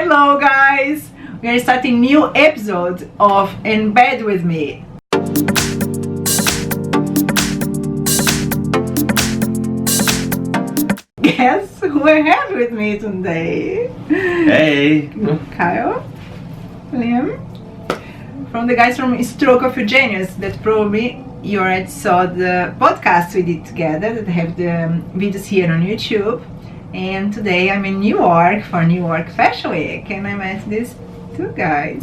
Hello guys! We are starting new episode of In Bed With Me. Guess who I have with me today? Hey! Kyle, Liam, from the guys from StrokeofGenius that probably you already saw the podcast we did together that have the videos here on YouTube. And today I'm in New York for New York Fashion Week and I met these two guys.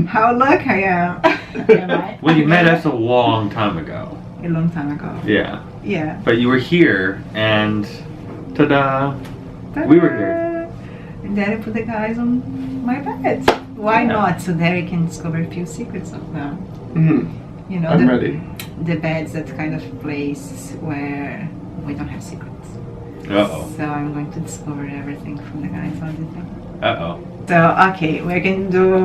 How lucky I am. Well, you met us a long time ago. A long time ago. Yeah. Yeah. But you were here and ta-da! Ta-da! We were here. And then I put the guys on my bed. Why not? So there we can discover a few secrets of them. Mm-hmm. You know, I'm ready. The bed's that kind of place where we don't have secrets. Uh-oh. So I'm going to discover everything from the guys. What do you think? Uh-oh. So, okay, we're going to do...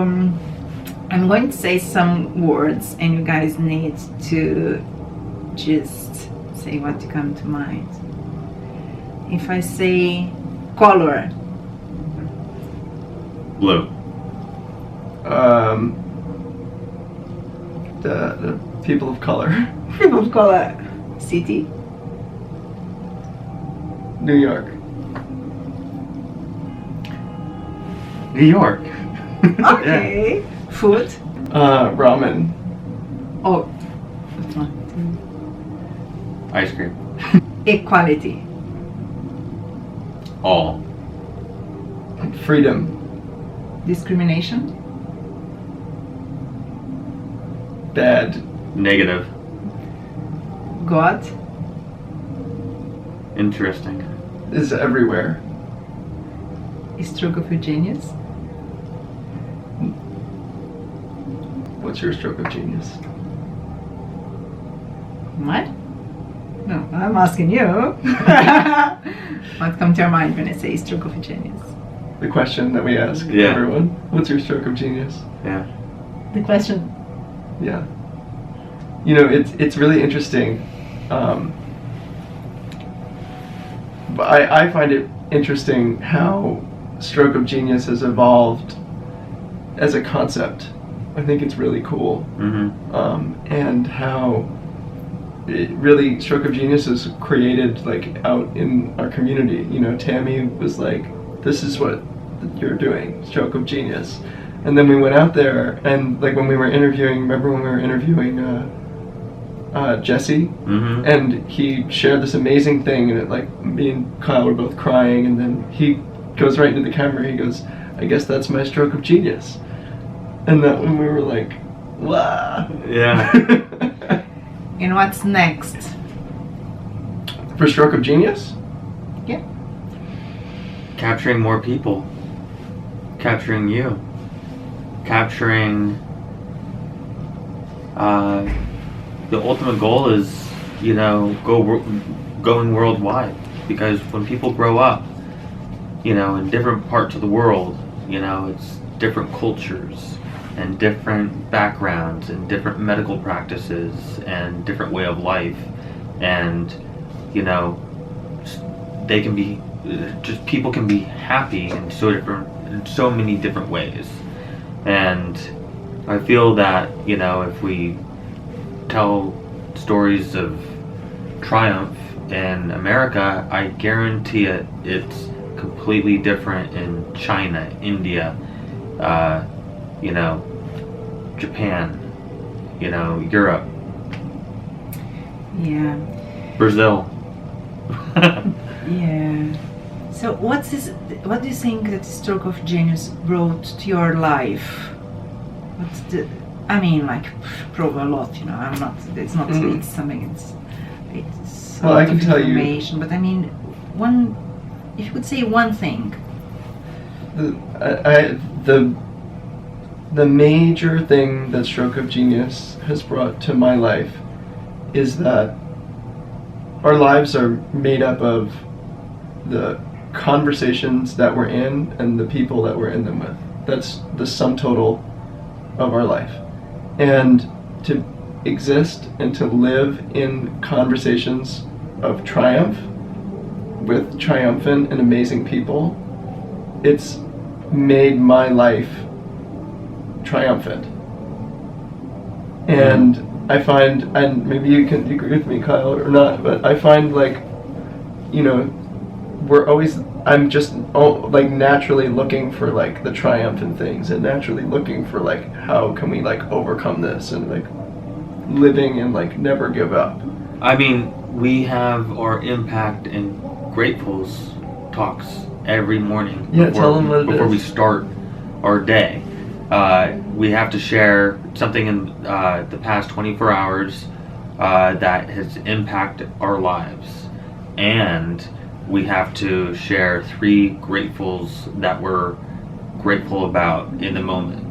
I'm going to say some words and you guys need to just say what come to mind. If I say color. Blue. The people of color. People of color. City. New York. New York. Okay. Food. Ramen. Oh. That's one. Yeah. Ice cream. Equality. All. Freedom. Discrimination. Bad. Negative. God. Interesting. Is everywhere. StrokeofGenius. What's your stroke of genius? What? No, I'm asking you. What comes to your mind when I say StrokeofGenius? The question that we ask Yeah. everyone. What's your stroke of genius? Yeah. The question. Yeah. You know, it's really interesting. But I find it interesting how stroke of genius has evolved as a concept. I think it's really cool. Mm-hmm. And how it really stroke of genius is created like out in our community. You know, Tammy was like, "This is what you're doing, stroke of genius." And then we went out there and like when we were interviewing, remember when we were interviewing Jesse, Mm-hmm. and he shared this amazing thing, and it like me and Kyle were both crying, and then he goes right into the camera. He goes, "I guess that's my stroke of genius," and that when we were like, "Wow!" Yeah. And what's next? For stroke of genius, Yeah. Capturing more people. Capturing you. Capturing... the ultimate goal is, you know, going worldwide. Because when people grow up, you know, in different parts of the world, you know, it's different cultures and different backgrounds and different medical practices and different way of life. And, you know, they can be, just people can be happy in so many different ways. And I feel that, you know, if we tell stories of triumph in America, I guarantee it's completely different in China, India, you know, Japan, you know, Europe, Yeah. Brazil. Yeah. So what do you think that stroke of genius brought to your life? What's the, I mean, like, probably a lot, you know, I'm not, it's not, Mhm. it's something, it's a Well, lot I can of tell you- information, but I mean, if you could say one thing. the major thing that stroke of genius has brought to my life is that our lives are made up of the conversations that we're in and the people that we're in them with. That's the sum total of our life. And to exist and to live in conversations of triumph with triumphant and amazing people, it's made my life triumphant. And I find, and maybe you can agree with me, Kyle, or not, but I find like, you know, I'm just like naturally looking for like the triumphant things, and naturally looking for like how can we like overcome this, and like living and like never give up. I mean, we have our impact and gratefuls talks every morning. Yeah, tell them what it before is. we start our day. We have to share something in the past 24 hours that has impacted our lives, and we have to share 3 gratefuls that we're grateful about in the moment.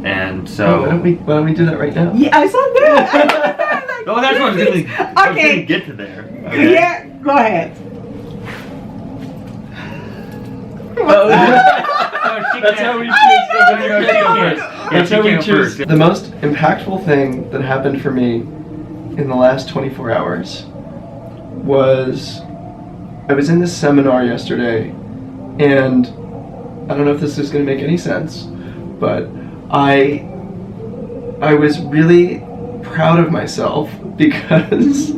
And so, why don't we do that right now? Yeah, I saw that. oh, that's what I was going Okay. to get to there. Okay? Yeah, go ahead. That's how we choose somebody else to go first. Yeah, That's she how we came choose. first. The most impactful thing that happened for me in the last 24 hours was I was in this seminar yesterday, and I don't know if this is going to make any sense, but I was really proud of myself because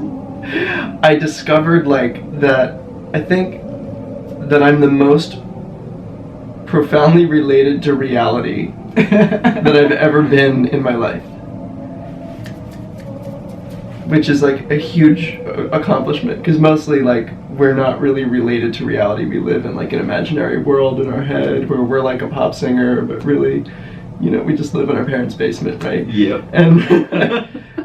I discovered like that I think that I'm the most profoundly related to reality that I've ever been in my life, which is like a huge accomplishment, because mostly like we're not really related to reality. We live in like an imaginary world in our head where we're like a pop singer, but really, you know, we just live in our parents' basement, right? Yep. And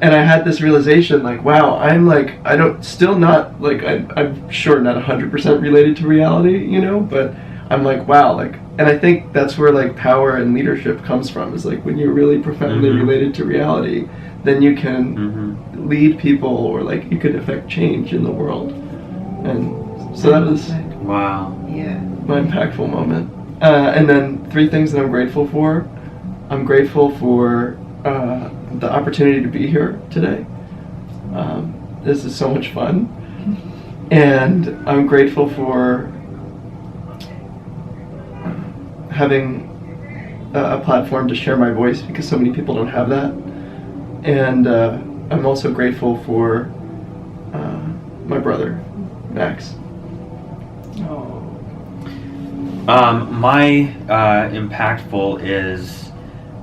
and I had this realization, like, wow, I'm like, I'm sure not 100% related to reality, you know, but I'm like, wow, like, and I think that's where like power and leadership comes from, is like when you're really profoundly related to reality, then you can lead people, or like you could affect change in the world. And so that was Wow. Yeah. my impactful moment. And then 3 things that I'm grateful for. I'm grateful for the opportunity to be here today. This is so much fun. And I'm grateful for having a platform to share my voice, because so many people don't have that. And I'm also grateful for my brother, Max. Oh. My impactful is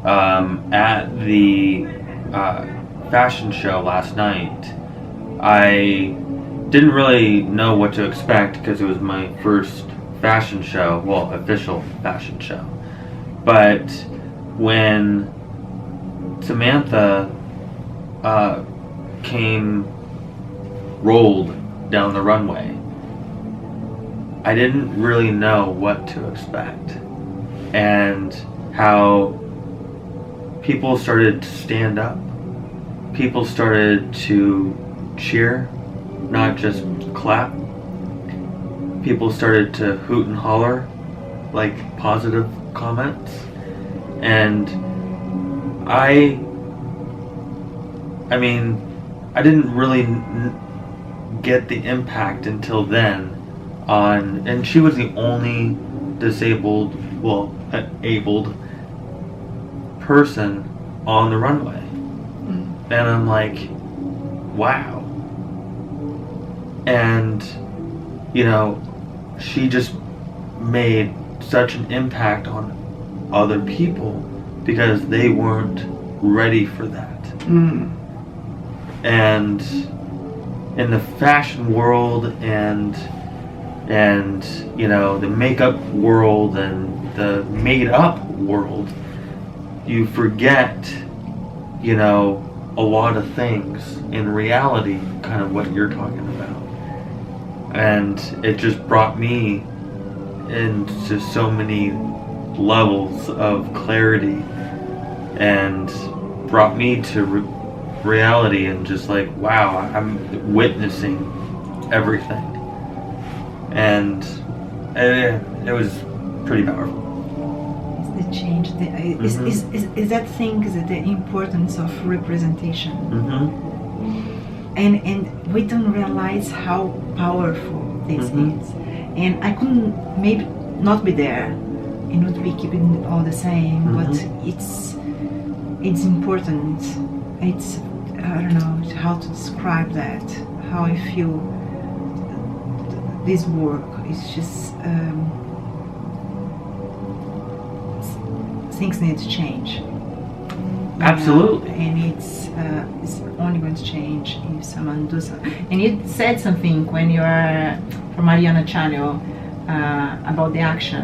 at the fashion show last night. I didn't really know what to expect because it was my first fashion show, well, official fashion show. But when Samantha rolled down the runway, I didn't really know what to expect, and how people started to stand up, people started to cheer, not just clap. People started to hoot and holler, like positive comments, and I mean, I didn't really get the impact until then and she was the only abled person on the runway. And I'm like, wow. And, you know, she just made such an impact on other people because they weren't ready for that. And in the fashion world and you know, the makeup world and the made up world, you forget, you know, a lot of things in reality, kind of what you're talking about. And it just brought me into so many levels of clarity and brought me to reality, and just like, wow, I'm witnessing everything. And it was pretty powerful. It's the change. Is that thing, is the importance of representation. And we don't realize how powerful this is. And I couldn't maybe not be there, it would be keeping all the same, Mhm. but it's important. It's, I don't know how to describe that, how I feel this work is just things need to change. Absolutely. And it's only going to change if someone does something. And you said something when you are from Mariana channel about the action,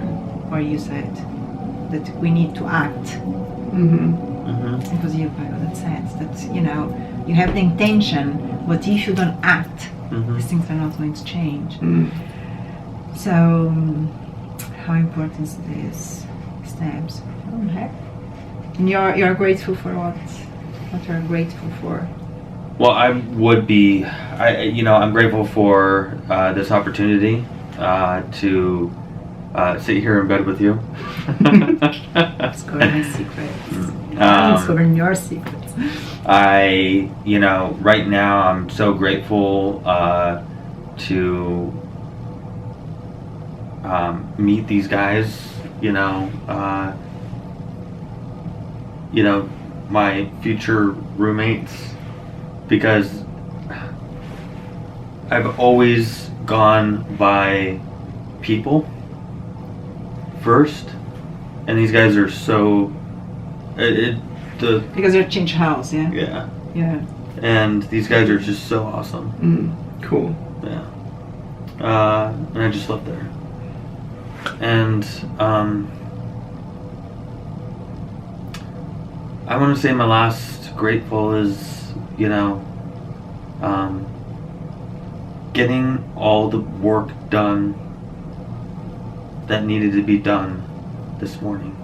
where you said that we need to act. It was you, Paolo, that said that, you know, you have the intention, but if you don't act, these things are not going to change. So, how important is this steps? Okay. And you're grateful for what you're grateful for. Well, I would be, I'm grateful for this opportunity to sit here in bed with you. Discover my secrets. Discovering your secrets. Right now I'm so grateful to meet these guys, my future roommates, because I've always gone by people first, and these guys are so because you're change house, yeah. Yeah. And these guys are just so awesome. Cool. Yeah. And I just love there. And I want to say my last grateful is, getting all the work done that needed to be done this morning.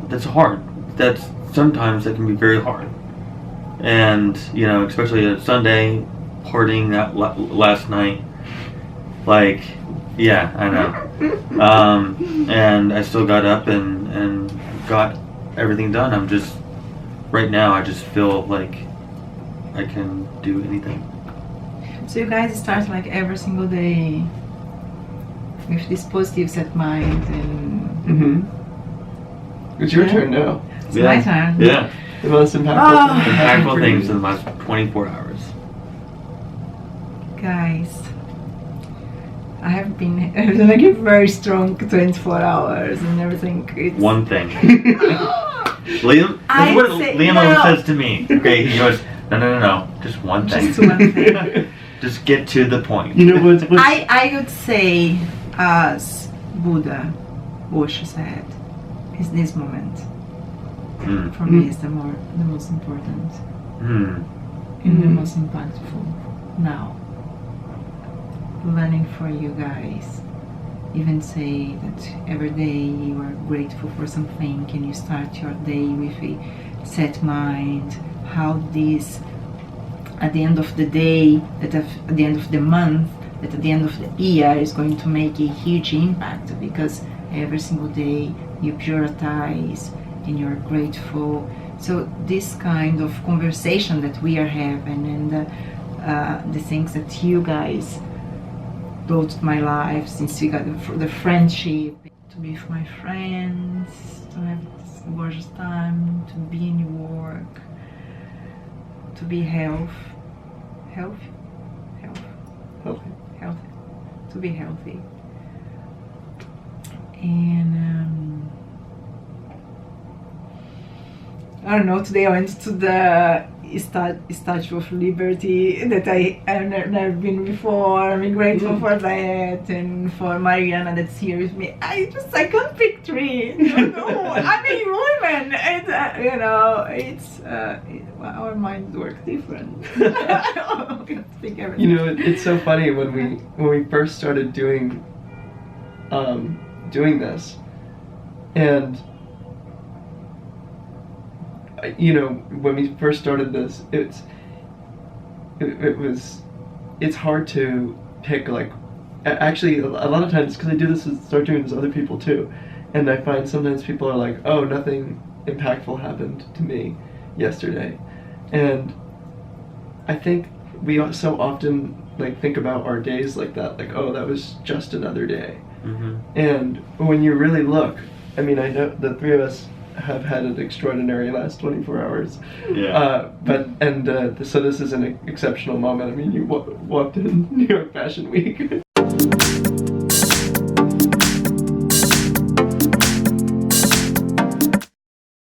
That's hard. Sometimes that can be very hard. And, especially a Sunday, partying that last night, yeah, I know. And I still got up and got everything done. Right now I just feel like I can do anything. So you guys start every single day with this positive set mind and... It's your turn now. It's my turn. Yeah. The most impactful things in the last 24 hours. Guys, I have been having a very strong 24 hours and everything. It's... One thing. Liam, this is what Liam always says to me. Okay, he goes, no, just one thing. Just one thing. Just get to the point. You know what? I would say, as Buddha Osho said, is this moment. For me is the most important and the most impactful now. Learning for you guys. Even say that every day you are grateful for something and you start your day with a set mind. How this at the end of the day, at the end of the month, that at the end of the year is going to make a huge impact, because every single day you prioritize and you're grateful. So this kind of conversation that we are having and the things that you guys brought to my life since we got the friendship, to be with my friends, to have this gorgeous time, to be in your work, to be healthy, to be healthy. And I don't know, today I went to the Statue of Liberty that I have never been before. I'm grateful for that, and for Mariana that's here with me. I can't pick three. No, I'm a woman, and our minds work different. Think everything. It's so funny when we first started doing this, and when we first started this, it's hard to pick, actually a lot of times, because I do this and start doing this with other people too, and I find sometimes people are like, oh, nothing impactful happened to me yesterday, and I think we so often think about our days like that, oh, that was just another day. Mm-hmm. And when you really look, I mean, I know the three of us have had an extraordinary last 24 hours. Yeah. So this is an exceptional moment. I mean, you walked in New York Fashion Week.